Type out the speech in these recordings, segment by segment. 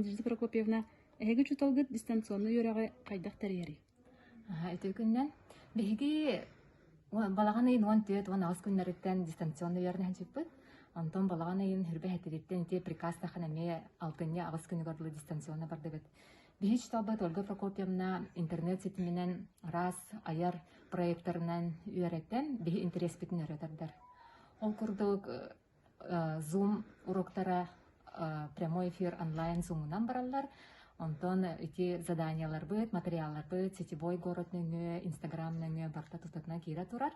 Надежда Прокопьевна, эһиги чуталгыт дистанционный юрага кайдах тарьяри. Это күннән биһиги балаганы инуан төет вон агыс күннәреттен дистанционный ярны хәҗиппет. Антон балаганы ин хөрбә хәтиреттен те приказ таханаме алтынны агыс күнне гарлы дистанционный барды бит. Бихич табат Ольга Прокопьевна интернет сетименен раз аяр проекторынан үйрәттен бихи интерес битен өйрәтәрләр. Ол курдук Zoom уроктара прямой эфир онлайн Zoom'нан бараллар. Антон эти заданиялар бит, материаллар бит, сетевой город нөңе, Instagram нөңе барта тутатна кире турар.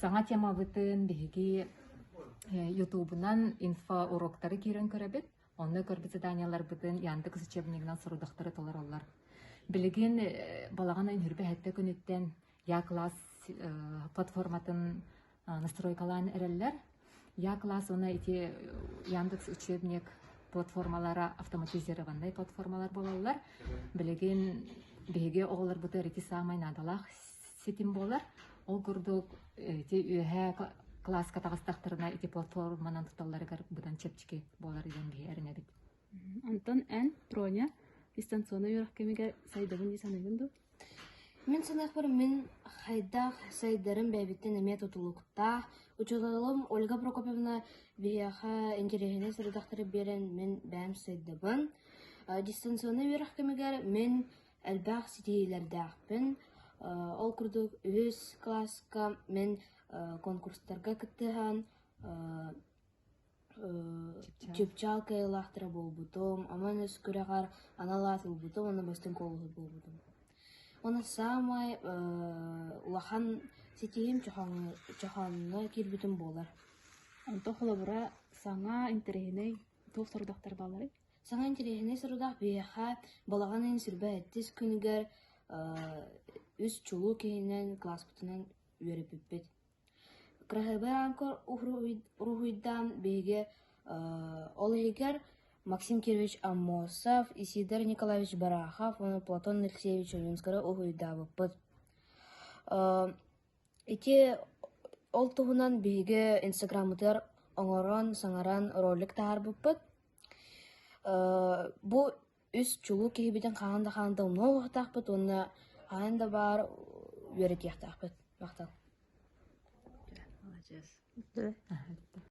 Саңа тема битен бихиги YouTube'нан инфо уроктары кирен көрәбит. Онны көрбит заданиялар битен Яндекс учебнигинан сорудактары толараллар. Билеген балаганы хүрбе хәтта күнүттен я класс платформатын настройкаларын эреллер. Я класс оны эти Яндекс учебник платформалары автоматизированный платформалар болалар. Билеген беге оглар бутер эти самай надалах сетим болар. Ол курдук эти үһә класс катагыстактарына эти платформанан туталларыгар будан чепчики болар иден бихерне бит. Антон эн троня дистанционный юрак кемиге сайдагын дисаныгын ду. Мен санах бар мен хайдах сайдарын бәбиттен эме тутулукта. Учулалым Ольга Прокопьевна бияха интересіне сұрдақтары берен мен бәм сайдабын. Дистанционный юрак кемигер мен әлбәқ сетейлердәқпін. Ол күрдік өз класска мен конкурстарға кіттіған чепчал кайлақтыра болбутум, аман өз көрәғар аналат болбутум, оны бастың колы болбутум. Оны самай улахан сетейім чоханына кирбітім болар. Антон холобура саңа интерегіне тоқ сұрдақтар балары? Саңа интерегіне сұрдақ бейха балағанын сүрбә әттіз күнігер үз чулу кейінен класс бұтынан өріп өппет. Крахайбай анкор урухуйдан беге олегер Максим Кирович Амосов, Исидор Николаевич Барахов, Платон Алексеевич Олинскара ухуйда бұппыт. Эти ол туғынан беге инстаграмытыр оңорон саңаран ролик тағар бұппыт. Бұ үз чулу кейбіден қағанда ұмны олықтақ бұт, оны қағанда бар өрет яқтақ бұт. Мақтал. Молодец.